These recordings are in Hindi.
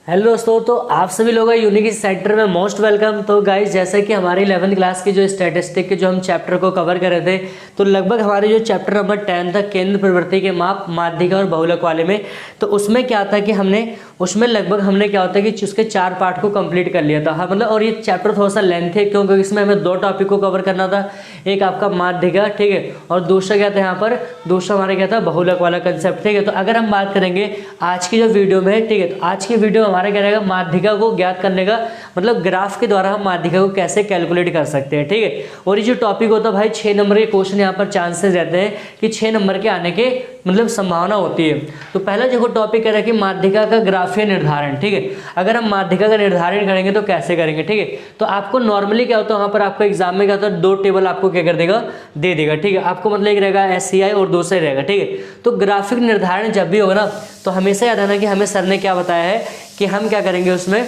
हेलो दोस्तों, तो आप सभी लोग यूनिक सेंटर में मोस्ट वेलकम। तो गाइस, जैसा कि हमारी 11वीं क्लास की जो स्टैटिस्टिक के जो हम चैप्टर को कवर कर रहे थे, तो लगभग हमारे जो चैप्टर नंबर 10 तक केंद्र प्रवृत्ति के माप माध्यिका और बहुलक वाले में, तो उसमें क्या था कि उसमें लगभग हमने क्या होता है कि उसके 4 पार्ट को कंप्लीट कर लिया था। हाँ, मतलब और ये चैप्टर थोड़ा सा लेंथ है क्योंकि इसमें हमें 2 टॉपिक को कवर करना था। एक आपका माध्यिका, ठीक है, और दूसरा क्या था यहाँ पर, दूसरा हमारा क्या था, बहुलक वाला कंसेप्ट, ठीक है। तो अगर हम बात करेंगे आज की जो वीडियो में, ठीक है, तो आज की वीडियो हमारा क्या रहेगा, माध्यिका को ज्ञात करने का, मतलब ग्राफ के द्वारा हम माध्यिका को कैसे कैलकुलेट कर सकते हैं, ठीक है। और ये जो टॉपिक होता है भाई, 6 नंबर के क्वेश्चन यहाँ पर चांसेस रहते हैं कि 6 नंबर के आने के मतलब संभावना होती है। तो पहला जो टॉपिक है कि माध्यिका का ग्राफीय निर्धारण, ठीक है। अगर हम माध्यिका का निर्धारण करेंगे तो कैसे करेंगे, ठीक है। तो आपको नॉर्मली क्या होता है, वहाँ पर आपको एग्जाम में क्या होता है, 2 टेबल आपको क्या कर देगा, दे देगा, ठीक है। आपको मतलब एक रहेगा SCI और दूसरा रहेगा, ठीक है। तो ग्राफिक निर्धारण जब भी होगा ना, तो हमेशा याद रखना कि हमें सर ने क्या बताया है कि हम क्या करेंगे उसमें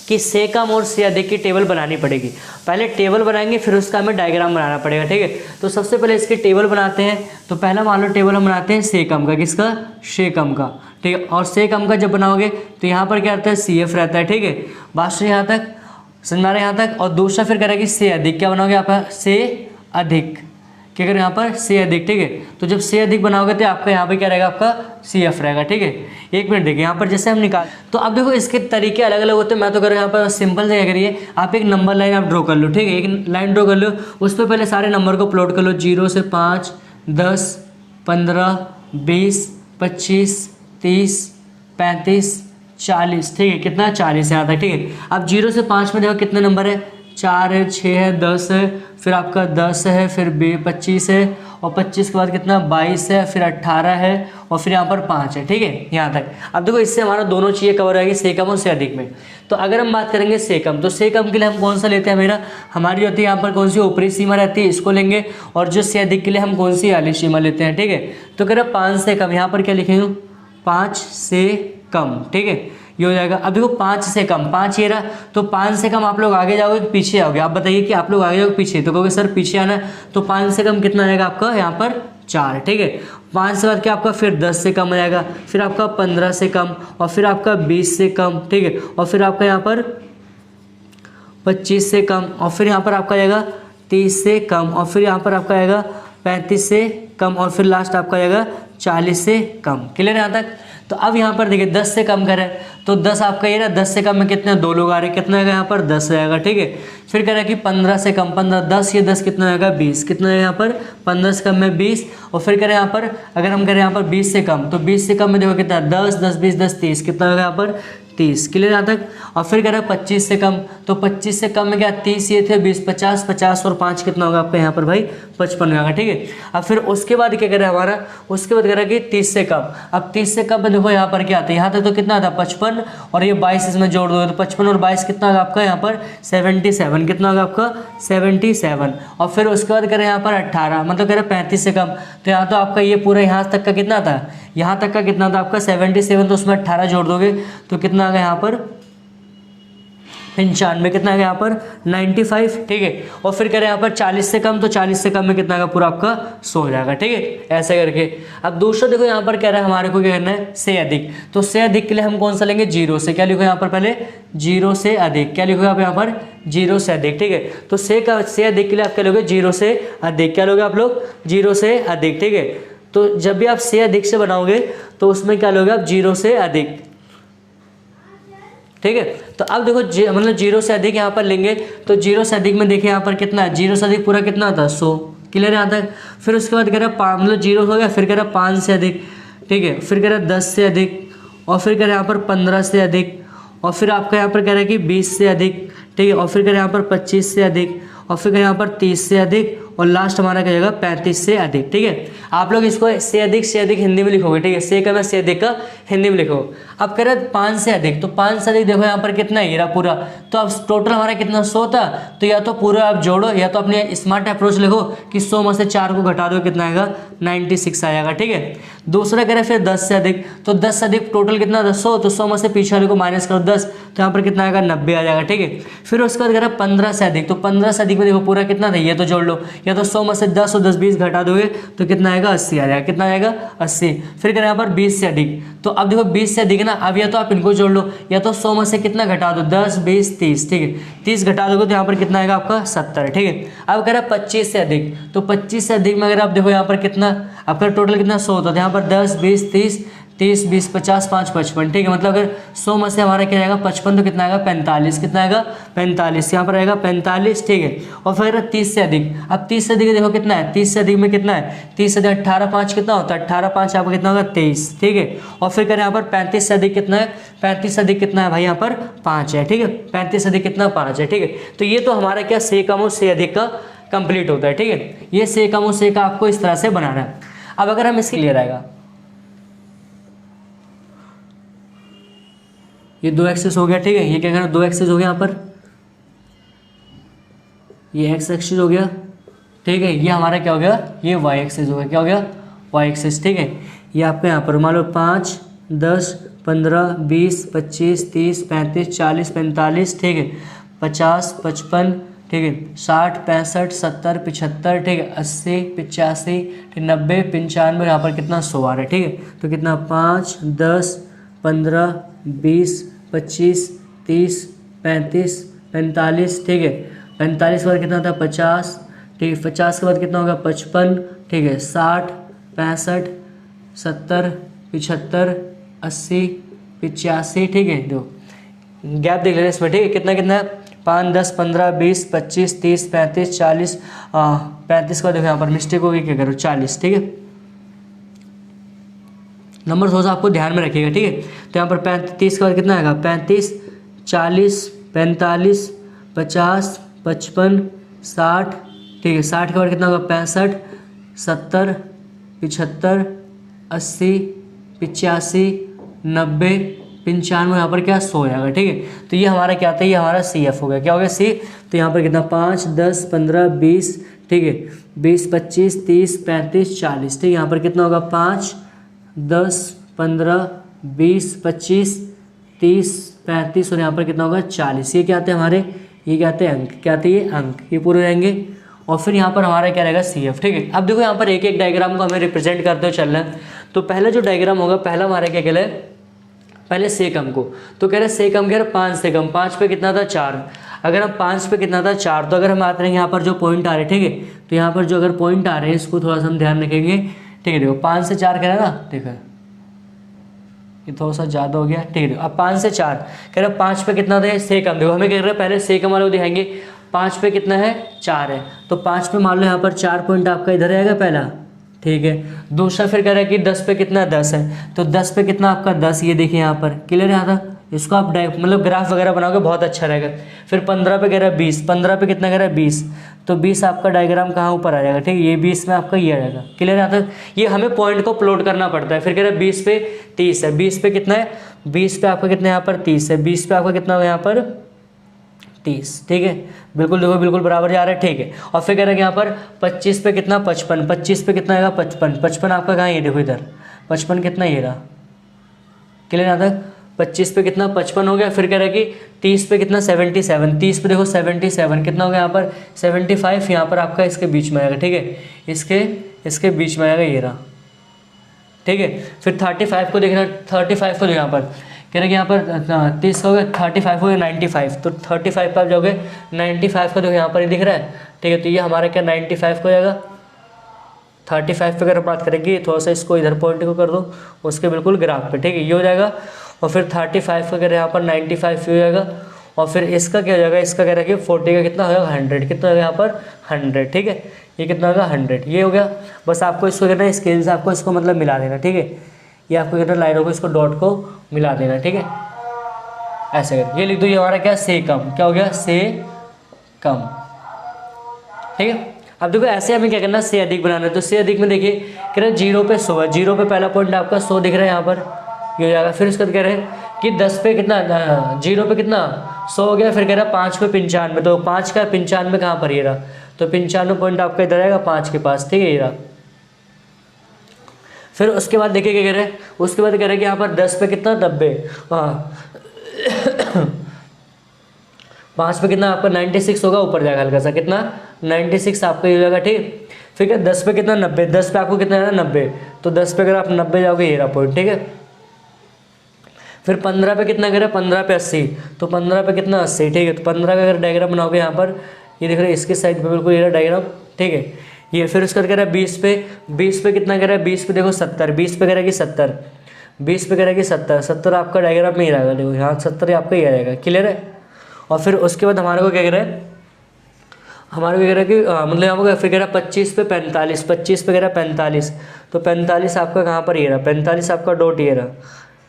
कि से कम और से अधिक की टेबल बनानी पड़ेगी। पहले टेबल बनाएंगे, फिर उसका हमें डायग्राम बनाना पड़ेगा, ठीक है। तो सबसे पहले इसकी टेबल बनाते हैं। तो पहला मान लो टेबल हम बनाते हैं से कम का, किसका, से कम का, ठीक है। और से कम का जब बनाओगे तो यहाँ पर क्या रहता है, CF रहता है, ठीक है। बात यहाँ तक समझ में आ रहा है, यहाँ तक। और दूसरा फिर करेगी से अधिक, क्या बनाओगे आप, से अधिक, क्या करें यहाँ पर, से अधिक, ठीक है। तो जब से अधिक बनाओगे तो आपका यहाँ पे क्या रहेगा, आपका CF रहेगा, ठीक है। एक मिनट देखिए, यहाँ पर जैसे हम निकाल, तो अब देखो इसके तरीके अलग अलग होते हैं। मैं तो करूँ यहाँ पर सिंपल से क्या करिए, आप एक नंबर लाइन आप ड्रॉ कर लो, ठीक है। एक लाइन ड्रॉ कर लो, उस पर पहले सारे नंबर को प्लॉट कर लो, 0 से 5, 10, 15, 20, 25, 30, 35, 40, ठीक है। कितना, 40 यहाँ तक, ठीक है। अब 0 से 5 में देखो कितने नंबर है, 4 है, 6 है, 10 है, फिर आपका 10 है, फिर 25 है, और 25 के बाद कितना, 22 है, फिर 18 है, और फिर यहाँ पर 5 है, ठीक है, यहाँ तक। अब देखो इससे हमारा दोनों चीज़ें कवर रहेगी, से कम और से अधिक में। तो अगर हम बात करेंगे से कम, तो से कम के लिए हम कौन सा लेते हैं, हमारी जो होती है यहाँ पर कौन सी ऊपरी सीमा रहती है, इसको लेंगे। और जो से अधिक के लिए हम कौन सी वाली सीमा लेते हैं, ठीक है। तो कह रहे 5 से कम, यहाँ पर क्या लिखेंगे, 5 से कम, ठीक है, ये हो जाएगा। अब देखो 5 से कम, 5 ये रहा, तो 5 से कम आप लोग आगे जाओगे कि पीछे आओगे, आप बताइए कि आप लोग आगे जाओगे पीछे, तो कहोगे सर पीछे आना, तो 5 से कम कितना आएगा आपका यहाँ पर, 4, ठीक है। 5 से बाद क्या आपका फिर 10 से कम आएगा, फिर आपका 15 से कम, और फिर आपका 20 से कम, ठीक है। और फिर आपका यहाँ पर 25 से कम, और फिर यहाँ पर आपका आएगा 30 से कम, और फिर यहाँ पर आपका आएगा 35 से कम, और फिर लास्ट आपका आएगा 40 से कम। क्लियर है यहाँ तक। तो अब यहाँ पर देखिए 10 से कम करें, तो 10 आपका ये ना, 10 से कम में कितने, 2 लोग आ रहे हैं, कितना आएगा यहाँ पर, 10 आएगा, ठीक है। फिर करें कि 15 से कम, 15, 10 ये 10 कितना आएगा, 20, कितना है यहाँ पर, 15 से कम में 20। और फिर करें यहाँ पर, अगर हम करें यहाँ पर 20 से कम, तो 20 से कम में देखो कितना, 10, 10, 20, 10, 30, कितना होगा यहाँ पर, 30। क्लियर यहाँ तक। और फिर करें 25 से कम, तो 25 से कम में क्या, 30 ये थे, 20, 50, 50 और 5 कितना होगा आपका यहाँ पर भाई, 55 होगा, ठीक है। अब फिर उसके बाद क्या करें हमारा, उसके बाद करें कि 30 से कम। अब 30 से कम में देखो यहाँ पर क्या आता है, यहाँ तक तो कितना आता है, 55, और ये 22 इसमें जोड़ दो, तो 55 और 22 कितना होगा आपका यहाँ पर, 77, कितना होगा आपका, 77। और फिर उसके बाद करें यहाँ पर 18, मतलब करें 35 से कम, तो यहाँ तो आपका ये पूरा यहाँ तक का कितना था, यहाँ तक का कितना था आपका 77, तो उसमें 18 जोड़ दोगे तो कितना आ गया यहाँ पर, 95, कितना आ गया यहाँ पर, 95, ठीक है। और फिर करें यहाँ पर 40 से कम, तो 40 से कम में कितना आएगा, पूरा आपका 100 हो जाएगा, ठीक है, ऐसे करके। अब दूसरा देखो यहाँ पर कह रहा है हमारे को क्या करना है, से अधिक। तो से अधिक के लिए हम कौन सा लेंगे, 0 से, क्या लिखो यहाँ पर पहले, 0 से अधिक, क्या लिखोगे आप यहाँ पर, 0 से अधिक, ठीक है। तो से अधिक के लिए आप क्या लोगे, 0 से अधिक, क्या लोगे आप लोग, 0 से अधिक, ठीक है। तो जब भी आप से अधिक से बनाओगे तो उसमें क्या लोगे आप, 0 से अधिक, ठीक है। तो अब देखो मतलब 0 से अधिक यहाँ पर लेंगे, तो 0 से अधिक में देखिए यहाँ पर कितना है, 0 से अधिक पूरा कितना आता है, 100। क्लियर है यहाँ तक। फिर उसके बाद कह रहा मतलब 0 हो गया, फिर कह रहा 5 से अधिक, ठीक है। फिर कह रहा 10 से अधिक, और फिर कह रहा यहाँ पर 15 से अधिक, और फिर आपका यहाँ पर कह रहा है कि 20 से अधिक, ठीक है। और फिर कह रहा यहाँ पर 25 से अधिक, और फिर यहाँ पर 30 से अधिक, और लास्ट हमारा क्या जाएगा, 35 से अधिक, ठीक है। आप लोग इसको से अधिक हिंदी में लिखोगे, ठीक है। से का मैं से अधिक का हिंदी में लिखो। अब कह रहे 5 से अधिक, तो 5 से अधिक देखो यहाँ पर कितना है, ये पूरा, तो अब टोटल हमारा कितना, 100 था, तो या तो पूरा आप जोड़ो, या तो अपने स्मार्ट अप्रोच लिखो कि 100 में से 4 को घटा दो, कितना आएगा, 96 आएगा, ठीक है। दूसरा कह रहा है फिर 10 से अधिक, तो 10 से अधिक टोटल कितना 100, तो 100 में से पीछे वाले को माइनस करो 10, तो यहाँ पर कितना आएगा 90 आ जाएगा। ठीक है, फिर उसके बाद कह रहा है 15 से अधिक, तो 15 से अधिक में देखो पूरा कितना था, ये तो जोड़ लो, या तो 100 में से 10 और 10 20 घटा दोगे तो कितना आएगा 80 आ जाएगा। कितना आएगा 80। फिर कह रहे हैं यहाँ पर 20 से अधिक, तो अब देखो 20 से अधिक ना, अब या तो आप इनको जोड़ लो, या तो 100 में से कितना घटा दो 10 20 30। ठीक है, 30 घटा दोगे तो यहाँ पर कितना आएगा आपका 70। ठीक है, अब कह रहा है 25 से अधिक, तो 25 से अधिक में अगर आप देखो यहाँ पर कितना आपका टोटल कितना 100 होता है, यहाँ पर 10 20 30 30 20 50 5 55। ठीक है, मतलब अगर 100 में से हमारा क्या आएगा 55, तो कितना आएगा 45। कितना आएगा 45, यहाँ पर आएगा 45। ठीक है, और फिर 30 से अधिक, अब 30 से अधिक देखो कितना है, 30 से अधिक में कितना है, 30 से अधिक 18 5 कितना होता है, 18 5 आपका कितना होगा 23। ठीक है, और फिर करें यहाँ पर 35 से अधिक कितना है, 35 से अधिक कितना है भाई यहाँ पर 5 है। ठीक है, 35 से अधिक कितना 5 है। ठीक है, तो ये तो हमारा क्या से कम और से अधिक का कंप्लीट होता है। ठीक है, ये से कम और से का आपको इस तरह से बनाना है। अब अगर हम इसके लिए रहेगा, ये 2 एक्सिस हो गया। ठीक है, ये क्या करना 2 एक्सिस हो गया, यहाँ पर ये एक्स एक्सिस हो गया। ठीक है, ये हमारा क्या हो गया, ये वाई एक्सिस हो गया। क्या हो गया, वाई एक्सिस। ठीक है, ये आपका यहाँ पर मान लो 5 10 15 20 25 30 35 40 45। ठीक है, 50 55। ठीक है, 60 65 70 75। ठीक है, 80 85 90 95। यहाँ पर कितना 100 आ रहा है। ठीक है, तो कितना 5 10 15 20 25 30 35 45। ठीक है, 45 के बाद कितना होता है 50। ठीक है, 50 के बाद कितना होगा 55। ठीक है, 60 65 70 75 80 85। ठीक है, दो गैप देख लेना इसमें। ठीक है, कितना कितना है 5 10 15 20 25 30 35 40 35 का देखो यहाँ पर मिस्टेक होगी, क्या करो 40। ठीक है, नंबर थोड़ा सा आपको ध्यान में रखिएगा। ठीक है, तो यहाँ पर 35 के बाद कितना आएगा 35 40 45 50 55 60। ठीक है, 60 के बाद कितना होगा 65 70 75 80 85 90 95। यहाँ पर क्या 100 हो जाएगा। ठीक है, तो ये हमारा क्या आता है, ये हमारा सी एफ हो गया। क्या हो गया सी, तो यहाँ पर कितना 5 10 15 20। ठीक है, 20 25 30 35 40। ठीक है, यहाँ पर कितना होगा 5 10 15 20 25 30 35 और यहाँ पर कितना होगा 40। ये क्या आते हैं हमारे, ये क्या आते हैं अंक, क्या आते हैं ये अंक, ये पूरे रहेंगे। और फिर यहाँ पर हमारा क्या रहेगा सी एफ। ठीक है, अब देखो यहाँ पर एक एक डायग्राम को हमें रिप्रेजेंट करते हुए चलना है। तो पहला जो डायग्राम होगा, पहला हमारा क्या कहला है, पहले से कम को, तो कह रहे से कम कह रहे 5 से कम, 5 पे कितना था 4। अगर हम 5 पे कितना था 4, तो अगर हम आते हैं यहाँ पर जो पॉइंट आ रहे हैं, ठीक है, तो यहाँ पर जो अगर पॉइंट आ रहे हैं इसको थोड़ा सा हम ध्यान रखेंगे। ठीक है, देखो 5 से 4 कह रहे हैं ना, देखो ये थोड़ा सा ज़्यादा हो गया। ठीक है, अब 5 से 4 कह रहे 5 पे कितना था से कम, देखो हमें कह रहे हैं पहले से कम वाले को दिखाएंगे। 5 पे कितना है 4 है, तो 5 पे मान लो यहाँ पर 4 पॉइंट आपका इधर आएगा पहला। ठीक है, दूसरा फिर कह रहा है कि 10 पे कितना 10 है, तो 10 पे कितना आपका 10, ये देखिए यहाँ पर क्लियर है। यहाँ इसको आप मतलब ग्राफ वगैरह बनाओगे बहुत अच्छा रहेगा। फिर 15 पे कह रहा है 20, 15 पे कितना कह रहा है 20, तो 20 आपका डायग्राम कहाँ ऊपर आ जाएगा। ठीक है, ये 20 में आपका ये आ जाएगा। क्लियर आता है, ये हमें पॉइंट को प्लॉट करना पड़ता है। फिर कह रहा है 20 पे 30 है, 20 पे कितना है 20 पे आपका कितना यहाँ पर 30 है, 20 पे आपका कितना होगा यहाँ पर 30। ठीक है, बिल्कुल देखो बिल्कुल बराबर जा रहा है। ठीक है, और फिर कह रहा है कि यहाँ पर 25 पे कितना 55, 25 पे कितना आएगा 55, 55 आपका कहाँ है देखो इधर 55 कितना ये रहा। क्लियर आता है, 25 पे कितना 55 हो गया। फिर कह रहा है कि 30 पे कितना 77, 30 पे देखो 77 कितना हो गया यहाँ पर 75, यहाँ पर आपका इसके बीच में आएगा। ठीक है, इसके बीच में आएगा ये रहा। ठीक है, फिर 35 को देखना, 35 को देखो यहाँ पर कह रहे कि यहाँ पर 30 हो गया, 35 हो गया 95, तो 35 पे आप जाओगे 95 का देखो यहाँ पर ही दिख रहा है। ठीक है, तो ये हमारा क्या 95 को जाएगा। 35 पे अगर बात करेंगे थोड़ा सा इसको इधर पॉइंट को कर दो उसके बिल्कुल ग्राफ पे। ठीक है, ये हो जाएगा। और फिर 35 का अगर यहाँ पर 95 हो जाएगा। और फिर इसका क्या हो जाएगा, इसका कह रहा है कि 40 का कितना होगा 100, कितना होगा यहाँ पर 100। ठीक है, ये कितना होगा 100, ये हो गया। बस आपको इसको कहना है स्केल से आपको इसको मतलब मिला देना। ठीक है, ये आपको कहना लाइनों को इसको डॉट को मिला देना। ठीक है, ऐसे कर ये लिख दो, ये हमारा क्या से कम, क्या हो गया से कम। ठीक है, अब देखो ऐसे हमें क्या करना से अधिक बनाना है। तो से अधिक में देखिए कह रहे हैं 0 पे 100 है, 0 पे पहला पॉइंट आपका 100 दिख रहा है यहाँ पर, ये हो जाएगा। फिर उसके बाद कह रहे हैं कि 10 पे कितना 0 पे कितना 100 हो गया। फिर कह रहा है 5 पे 95, तो 5 का 95 कहाँ पर ये रहा, तो 95 पॉइंट आपका इधर आएगा 5 के पास। ठीक है, ये रहा। फिर उसके बाद देखिए क्या कह रहे हैं, उसके बाद कह रहे हैं कि यहाँ पर 10 पे कितना 90, हाँ 5 पे कितना आपका 96 होगा, ऊपर जाएगा हल्का सा, कितना 96 आपका ये हो जाएगा, ठीक। फिर क्या 10 पे कितना 90, 10 पे आपको कितना है ना 90, तो 10 पे अगर आप 90 जाओगे ये रहा पॉइंट, ठीक है। फिर 15 पे कितना करें, 15 पे 80, तो 15 पे कितना 80, ठीक है। तो 15 का अगर डायग्राम बनाओगे यहाँ पर, ये देख रहे हैं इसके साइड पे बिल्कुल ये रहा डायग्राम, ठीक है। ये फिर उसका कह रहा है 20 पे, 20 पे कितना कह रहा है, 20 पे देखो 70, 20 पे कह रहा है कि 70, 20 पे कह रहा है कि 70, 70 आपका डायग्राम में ही रहेगा, देखो यहाँ 70 आपका ही आ जाएगा, क्लियर है। और फिर उसके बाद हमारे को क्या कह रहा है, हमारे को कह रहा है कि मतलब यहाँ पर फिर कह रहा है 25 पे 45, 25 पे कह रहा है 45, तो 45 आपका कहाँ पर ये रहा, 45 आपका डॉट ये रहा,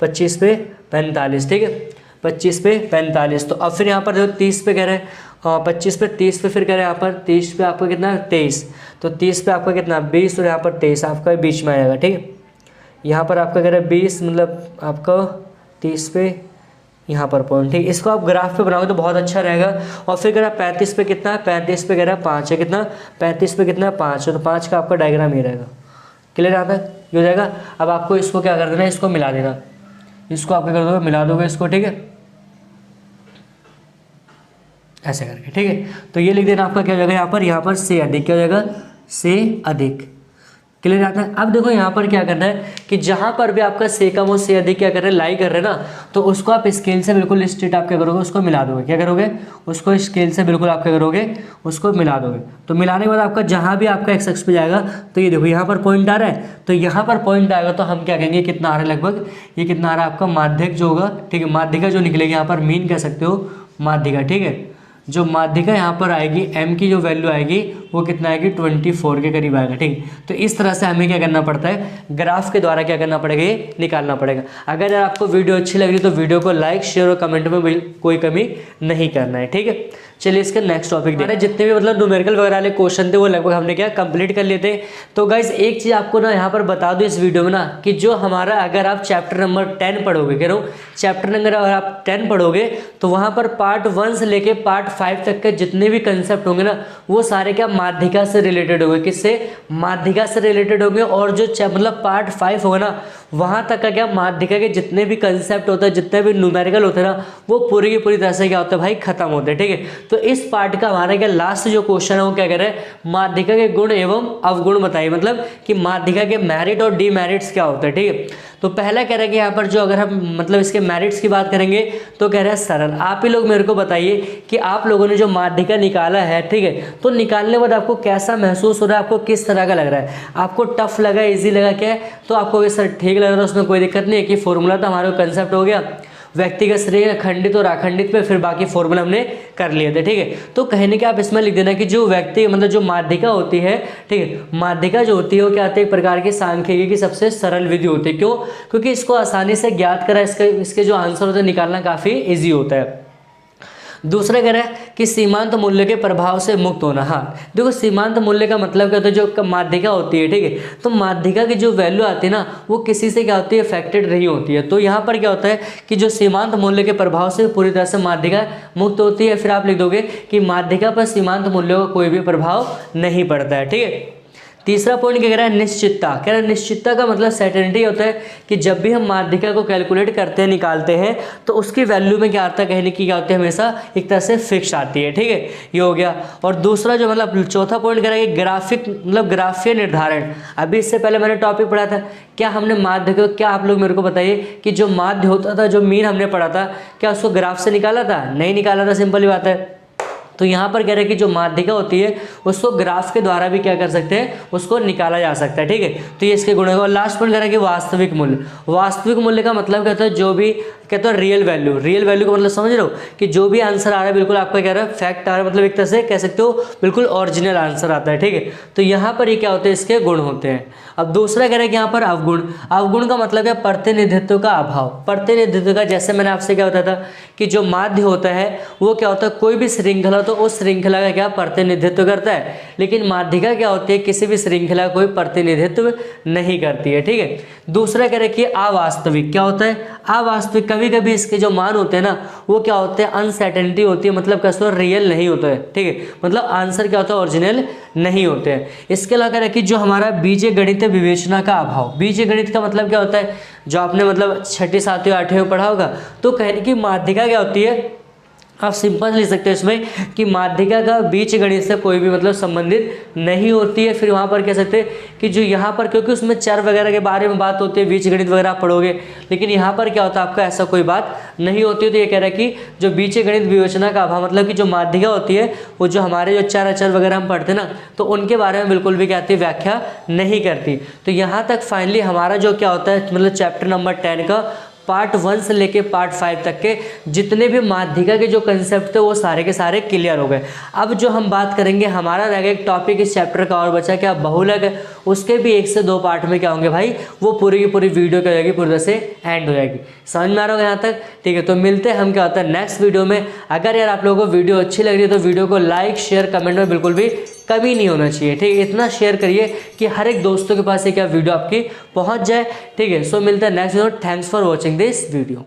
25 पे 45, ठीक है, 25 पे 45। तो अब फिर यहाँ पर जो 30 पे कह रहे हैं, 25 पे 30 पे फिर कह रहे हैं यहाँ पर 30 पे आपका कितना 23, तो 30 पे आपका कितना 20 और यहाँ पर 23 आपका बीच में आएगा, ठीक है। यहाँ पर आपका कह रहे हैं 20 मतलब आपका 30 पे यहाँ पर पॉइंट, ठीक। इसको आप ग्राफ पे बनाओगे तो बहुत अच्छा रहेगा। और फिर कह रहा है 35 पे कितना है, 35 पे कह रहा है 5 है, कितना 35 पे कितना है 5 है, तो 5 का आपका डायग्राम ये रहेगा, क्लियर आता है, ये हो जाएगा। अब आपको इसको क्या कर देना है, इसको मिला देना, इसको आप क्या कर दोगे, मिला दोगे इसको, ठीक है, ऐसे करके, ठीक है। तो ये लिख देना आपका क्या हो जाएगा यहाँ पर से अधिक, क्या हो जाएगा से अधिक, क्लियर आता है। अब देखो यहाँ पर क्या करना है कि जहाँ पर भी आपका से कम और से अधिक क्या कर रहे हैं, लाई कर रहे हैं ना, तो उसको आप स्केल से बिल्कुल स्ट्रेट आप क्या करोगे, उसको मिला दोगे, क्या करोगे, उसको स्केल से बिल्कुल आप क्या करोगे, उसको मिला दोगे। तो मिलाने के बाद आपका जहाँ भी आपका एक्स एक्स पे जाएगा, तो ये देखो यहाँ पर पॉइंट आ रहा है, तो यहाँ पर पॉइंट आएगा तो हम क्या कहेंगे, कितना आ रहा है लगभग, ये कितना आ रहा है आपका माध्यक जो होगा, ठीक है, माध्यिका जो निकलेगी यहाँ पर मीन कह सकते हो माध्यिका, ठीक है। जो माध्यिका यहाँ पर आएगी m की जो वैल्यू आएगी वो कितना आएगी 24 के करीब आएगा, ठीक। तो इस तरह से हमें क्या करना पड़ता है, ग्राफ के द्वारा क्या करना पड़ेगा, ये निकालना पड़ेगा। अगर आपको वीडियो अच्छी लग रही तो वीडियो को लाइक शेयर और कमेंट में कोई कमी नहीं करना है, ठीक है। चलिए इसका नेक्स्ट टॉपिक देखते हैं। जितने भी मतलब न्यूमेरिकल वगैरह वाले क्वेश्चन थे वो लगभग हमने क्या कंप्लीट कर लिए थे। तो गाइज एक चीज़ आपको ना यहाँ पर बता दूँ इस वीडियो में ना, कि जो हमारा अगर आप चैप्टर नंबर 10 पढ़ोगे, कह रहा हूँ चैप्टर नंबर अगर आप 10 पढ़ोगे तो वहाँ पर पार्ट 1 से लेके पार्ट 5 तक के जितने भी कंसेप्ट होंगे ना वो सारे क्या माध्यिका से रिलेटेड होंगे, किससे, माध्यिका से रिलेटेड होंगे। और जो मतलब पार्ट 5 होगा ना वहाँ तक का क्या माध्यिका के जितने भी कंसेप्ट होते हैं, जितने भी न्यूमेरिकल होते हैं ना वो पूरी की पूरी तरह से क्या होता है भाई, खत्म होते हैं, ठीक है। तो इस पार्ट का हमारा क्या लास्ट जो क्वेश्चन है वो क्या कह रहे हैं, माध्यिका के गुण एवं अवगुण बताइए, मतलब कि माध्यिका के मेरिट और डीमेरिट्स क्या होते हैं, ठीक है। तो पहला कह रहा है कि यहाँ पर जो अगर हम मतलब इसके मेरिट्स की बात करेंगे तो कह रहा है सरल। आप ही लोग मेरे को बताइए कि आप लोगों ने जो माध्यिका निकाला है, ठीक है, तो निकालने के बाद आपको कैसा महसूस हो रहा है, आपको किस तरह का लग रहा है, आपको टफ लगा, इजी लगा, क्या है, तो आपको सर ठीक लग रहा है, उसमें कोई दिक्कत नहीं है कि फॉर्मूला तो हमारा कंसेप्ट हो गया, व्यक्तिगत श्रेणी, खंडित और अखंडित पे फिर बाकी फॉर्मूला हमने कर लिए थे, ठीक है। तो कहने के आप इसमें लिख देना कि जो व्यक्ति मतलब जो माध्यिका होती है, ठीक है, माध्यिका जो होती है वो क्या होती है, एक प्रकार की सांख्यिकी की सबसे सरल विधि होती है। क्यों, क्योंकि इसको आसानी से ज्ञात करा, इसके जो आंसर होते हैं निकालना काफ़ी ईजी होता है। दूसरा कह रहा है कि सीमांत मूल्य के प्रभाव से मुक्त होना। हाँ देखो सीमांत मूल्य का मतलब क्या होता है, जो माध्यिका होती है, ठीक है, तो माध्यिका की जो वैल्यू आती है ना वो किसी से क्या होती है, अफेक्टेड नहीं होती है। तो यहाँ पर क्या होता है कि जो सीमांत मूल्य के प्रभाव से पूरी तरह से माध्यिका मुक्त होती है। फिर आप लिख दोगे कि माध्यिका पर सीमांत मूल्यों का कोई भी प्रभाव नहीं पड़ता है, ठीक है। तीसरा पॉइंट क्या कह रहा है, निश्चितता। कह रहा है निश्चितता का मतलब सर्टेनिटी होता है कि जब भी हम माध्यिका को कैलकुलेट करते हैं, निकालते हैं, तो उसकी वैल्यू में क्या आता है, कहने की क्या होती है, हमेशा एक तरह से फिक्स आती है, ठीक है, ये हो गया। और दूसरा जो मतलब चौथा पॉइंट कह रहा है कि ग्राफिक मतलब ग्राफीय निर्धारण। अभी इससे पहले मैंने टॉपिक पढ़ा था, क्या हमने माध्य को, क्या आप लोग मेरे को बताइए कि जो माध्य होता था, जो मीन हमने पढ़ा था, क्या उसको ग्राफ से निकाला था, नहीं निकाला था, सिंपल ही बात है। तो यहाँ पर कह रहे हैं कि जो माध्यिका होती है उसको ग्राफ के द्वारा भी क्या कर सकते हैं, उसको निकाला जा सकता है, ठीक है। तो ये इसके गुण है। और लास्ट पॉइंट कह रहा है कि वास्तविक मूल्य। वास्तविक मूल्य का मतलब क्या होता है, जो भी कहते हैं रियल वैल्यू। रियल वैल्यू का मतलब समझ रहे हो कि जो भी आंसर आ रहा है बिल्कुल आपका कह रहा है फैक्ट आ रहा है, मतलब एक तरह से कह सकते हो बिल्कुल ओरिजिनल आंसर आता है, ठीक है। तो यहाँ पर ये क्या होते हैं, इसके गुण होते हैं। अब दूसरा कह रहा है कि यहाँ पर अवगुण। अवगुण का मतलब है प्रतिनिधित्व का अभाव। प्रतिनिधित्व का जैसे मैंने आपसे क्या बताया था कि जो माध्य होता है वो क्या होता है, कोई भी श्रृंखला तो उस श्रृंखला का क्या प्रतिनिधित्व करता है, लेकिन माध्यिका क्या होती है, किसी भी श्रृंखला कोई प्रतिनिधित्व नहीं करती है, ठीक है। दूसरा कह रहे कि अवास्तविक। क्या होता है, अवास्तविक का कभी कभी इसके जो मान होते हैं ना वो क्या होते हैं, अनसर्टेनिटी होती है, मतलब कैसे रियल नहीं होता है, ठीक है, मतलब आंसर क्या होता है, ओरिजिनल नहीं होते हैं। इसके अलावा रखिए जो हमारा बीजीय गणित विवेचना का अभाव। बीजीय गणित का मतलब क्या होता है, जो आपने मतलब 6ठी 7वीं 8वीं में पढ़ा होगा, तो कहने की माध्यिका क्या होती है, आप सिंपल लिख सकते हैं इसमें कि माध्यिका का बीज गणित से कोई भी मतलब संबंधित नहीं होती है। फिर वहाँ पर कह सकते हैं कि जो यहाँ पर, क्योंकि उसमें चर वगैरह के बारे में बात होती है, बीज गणित वगैरह आप पढ़ोगे, लेकिन यहाँ पर क्या होता है आपका ऐसा कोई बात नहीं होती है। तो ये कह रहा है कि जो बीज गणित विवेचना का अभाव, मतलब कि जो माध्यिका होती है वो जो हमारे जो चर अचर वगैरह हम पढ़ते हैं ना, तो उनके बारे में बिल्कुल भी क्या आती है, व्याख्या नहीं करती। तो यहाँ तक फाइनली हमारा जो क्या होता है, मतलब चैप्टर नंबर 10 का पार्ट 1 से लेके पार्ट 5 तक के जितने भी माध्यिका के जो कंसेप्ट थे वो सारे के सारे क्लियर हो गए। अब जो हम बात करेंगे, हमारा रह गया एक टॉपिक इस चैप्टर का और बचा क्या, बहुलक है, उसके भी 1 से 2 पार्ट में क्या होंगे भाई, वो पूरी की पूरी वीडियो क्या हो जाएगी, पूरी तरह से एंड हो जाएगी। समझ में आ रहा होगा यहाँ तक, ठीक है। तो मिलते हैं हम क्या होता है नेक्स्ट वीडियो में। अगर यार आप लोगों को वीडियो अच्छी लग रही है तो वीडियो को लाइक शेयर कमेंट में बिल्कुल भी कमी नहीं होना चाहिए, ठीक है। इतना शेयर करिए कि हर एक दोस्तों के पास ये क्या वीडियो आपकी पहुंच जाए, ठीक है। सो मिलता है next video. Thanks for watching this video.